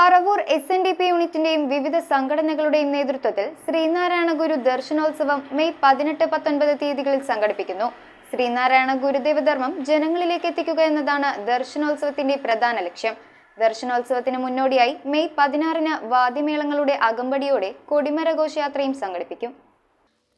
Paravur SNDP യൂണിറ്റിന്റെയും വിവിധ സംഘടനകളുടെയും നേതൃത്വത്തിൽ ശ്രീനാരായണ ഗുരു ദർശനോത്സവം മെയ് 18-19 തീയതികളിൽ സംഘടിപ്പിക്കുന്നു. ശ്രീനാരായണ ഗുരുദേവധർമ്മം ജനങ്ങളിലേക്ക് എത്തിക്കുക എന്നതാണ് ദർശനോത്സവത്തിന്റെ പ്രധാന ലക്ഷ്യം. ദർശനോത്സവത്തിന് മുന്നോടിയായി മെയ് 16-ന് വാദ്യമേളങ്ങളുടെ അകമ്പടിയോടെ കൊടിമര ഘോഷയാത്രയും സംഘടിപ്പിക്കും.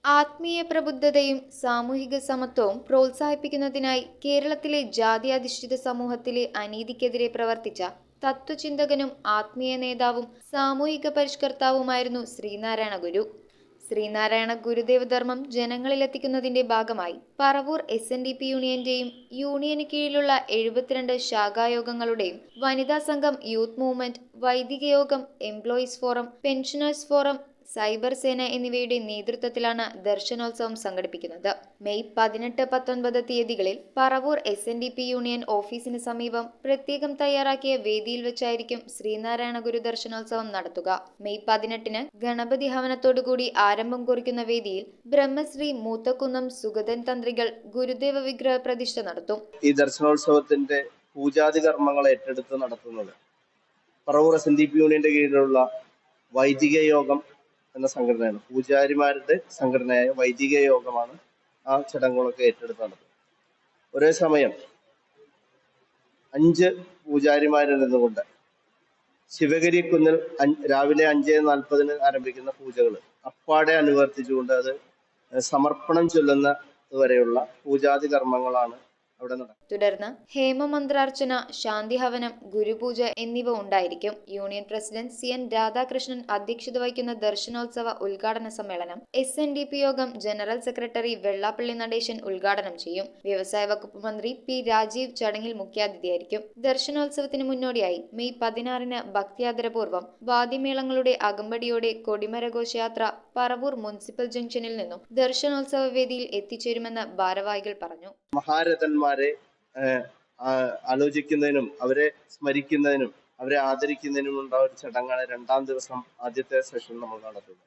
ആത്മീയ പ്രബുദ്ധതയും സാമൂഹിക സമത്വവും പ്രോത്സാഹിപ്പിക്കുന്നതിനായി കേരളത്തിലെ ജാതിയധിഷ്ഠിത സമൂഹത്തിലെ അനീതിക്കെതിരെ പ്രവർത്തിച്ച തത്വചിന്തകനും ആത്മീയ നേതാവും സാമൂഹിക പരിഷ്കർത്താവുമായിരുന്നു ശ്രീനാരായണ ഗുരു. ശ്രീനാരായണ ഗുരുദേവധർമ്മം ജനങ്ങളിലെത്തിക്കുന്നതിന്റെ ഭാഗമായി പറവൂർ SNDP യൂണിയന്റെയും യൂണിയന് കീഴിലുള്ള 72 ശാഖായോഗങ്ങളുടെയും വനിതാ സംഘം, യൂത്ത് മൂവ്മെന്റ്, വൈദിക യോഗം, employees forum, pensioners forum, cyber സേന എന്നിവയുടെ നേതൃത്വത്തിലാണ് ദർശനോത്സവം സംഘടിപ്പിക്കുന്നത്. മെയ് 18-19 തീയതികളിൽ പറവൂർ SNDP യൂണിയൻ ഓഫീസിന് സമീപം പ്രത്യേകം തയ്യാറാക്കിയ വേദിയിൽ വെച്ചായിരിക്കും ശ്രീനാരായണ ഗുരു ദർശനോത്സവം നടത്തുക. മെയ് 18-ന് ഗണപതി ഹവനത്തോടുകൂടി ആരംഭം കുറിക്കുന്ന വേദിയിൽ ബ്രഹ്മശ്രീ മൂത്തക്കുന്നം സുഗതൻ തന്ത്രികൾ ഗുരുദേവ വിഗ്രഹ പ്രതിഷ്ഠ നടത്തും. ഈ ദർശനോത്സവത്തിന്റെ പൂജാതി കർമ്മങ്ങൾ ഏറ്റെടുത്ത് നടത്തുന്നത് പറവൂർ SNDP യൂണിയന്റെ കീഴിലുള്ള വൈദിക യോഗം എന്ന സംഘടനയാണ്. പൂജാരിമാരുടെ സംഘടനയായ വൈദിക യോഗമാണ് ആ ചടങ്ങുകളൊക്കെ ഏറ്റെടുത്ത് നടത്തുന്നത്. ഒരേ സമയം 5 പൂജാരിമാരിൽ നിന്നുകൊണ്ട് ശിവഗിരി കുന്നിൽ രാവിലെ 5:40 ആരംഭിക്കുന്ന പൂജകൾ അപ്പാടെ അനുവർത്തിച്ചുകൊണ്ട് അത് സമർപ്പണം ചൊല്ലുന്ന വരെയുള്ള പൂജാതി കർമ്മങ്ങളാണ് അവിടെ നടക്കുന്നത്. തുടർന്ന് ഹേമമന്ത്രാർച്ചന, ശാന്തിഹവനം, ഗുരുപൂജ എന്നിവ ഉണ്ടായിരിക്കും. യൂണിയൻ പ്രസിഡന്റ് CN രാധാകൃഷ്ണൻ അധ്യക്ഷത വഹിക്കുന്ന ദർശനോത്സവ ഉദ്ഘാടന സമ്മേളനം SNDP യോഗം ജനറൽ സെക്രട്ടറി വെള്ളാപ്പള്ളി നടേശൻ ഉദ്ഘാടനം ചെയ്യും. വ്യവസായ വകുപ്പ് മന്ത്രി P രാജീവ് ചടങ്ങിൽ മുഖ്യാതിഥിയായിരിക്കും. ദർശനോത്സവത്തിന് മുന്നോടിയായി മെയ് 16-ന് ഭക്തിയാദരപൂർവ്വം വാദ്യമേളങ്ങളുടെ അകമ്പടിയോടെ കൊടിമര ഘോഷയാത്ര പറവൂർ മുനിസിപ്പൽ ജംഗ്ഷനിൽ നിന്നും ദർശനോത്സവ വേദിയിൽ എത്തിച്ചേരുമെന്ന് ഭാരവാഹികൾ പറഞ്ഞു. മഹാരഥന്മാരെ ആലോചിക്കുന്നതിനും അവരെ സ്മരിക്കുന്നതിനും അവരെ ആദരിക്കുന്നതിനും ഉള്ള ഒരു ചടങ്ങാണ് 2ാം ദിവസം ആദ്യത്തെ സെഷൻ നമ്മൾ നടത്തുന്നത്.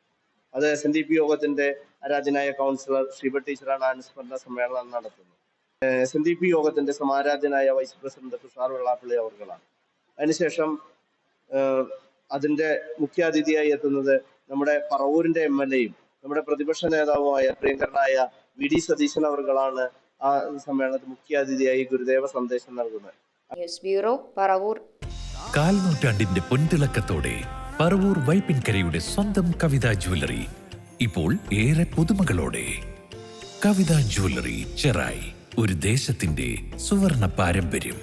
അത് SNDP യോഗത്തിന്റെ ആരാധനായ കൗൺസിലർ ശ്രീബ ടീച്ചറാണ് അനുസ്മരണ സമ്മേളനം നടത്തുന്നത്. SNDP യോഗത്തിന്റെ സമാരാധനായ വൈസ് പ്രസിഡന്റ് തുഷാർ വെള്ളാപ്പള്ളി അവർകളാണ്. അതിനുശേഷം അതിന്റെ മുഖ്യാതിഥിയായി എത്തുന്നത് നമ്മുടെ പറവൂരിന്റെ MLA-യും നമ്മുടെ പ്രതിപക്ഷ നേതാവുമായ പ്രിയങ്കരനായ VD സതീശൻ അവർകളാണ്. ആ സമ്മേളനത്തിൽ മുഖ്യാതിഥിയായി ഗുരുദേവ സന്ദേശം നൽകുന്നത്. News bureau, Paravur. കാൽനൂറ്റാണ്ടിന്റെ പൊൻതിളക്കത്തോടെ പറവൂർ വൈപ്പിൻകരയുടെ സ്വന്തം കവിതാ ജ്വല്ലറി ഇപ്പോൾ ഏറെ പുതുമകളോടെ. കവിതാ ജ്വല്ലറി ചെറായി, ഒരു ദേശത്തിന്റെ സുവർണ പാരമ്പര്യം.